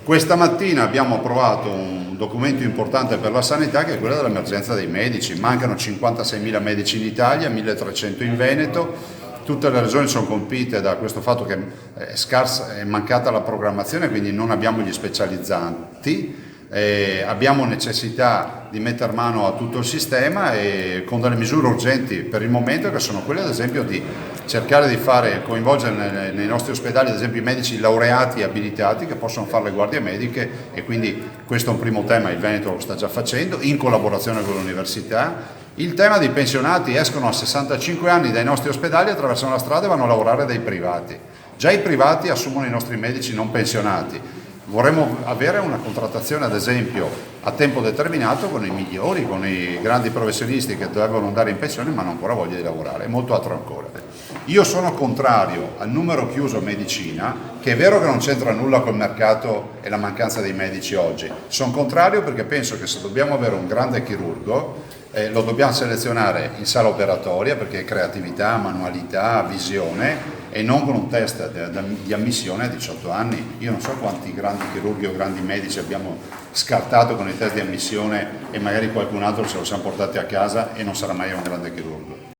Questa mattina abbiamo approvato un documento importante per la sanità che è quello dell'emergenza dei medici. Mancano 56.000 medici in Italia, 1.300 in Veneto. Tutte le regioni sono colpite da questo fatto che è mancata la programmazione, quindi non abbiamo gli specializzanti. Abbiamo necessità di mettere mano a tutto il sistema e con delle misure urgenti per il momento, che sono quelle ad esempio di cercare di coinvolgere nei nostri ospedali ad esempio i medici laureati e abilitati che possono fare le guardie mediche, e quindi questo è un primo tema, il Veneto lo sta già facendo in collaborazione con l'università. Il tema dei pensionati: escono a 65 anni dai nostri ospedali, attraversano la strada e vanno a lavorare dai privati. Già i privati assumono i nostri medici non pensionati. Vorremmo avere una contrattazione ad esempio a tempo determinato con i migliori, con i grandi professionisti che devono andare in pensione ma non hanno ancora voglia di lavorare, e molto altro ancora. Io sono contrario al numero chiuso medicina, che è vero che non c'entra nulla col mercato e la mancanza dei medici oggi. Sono contrario perché penso che se dobbiamo avere un grande chirurgo lo dobbiamo selezionare in sala operatoria, perché creatività, manualità, visione, e non con un test di ammissione a 18 anni. Io non so quanti grandi chirurghi o grandi medici abbiamo scartato con i test di ammissione e magari qualcun altro ce lo siamo portati a casa e non sarà mai un grande chirurgo.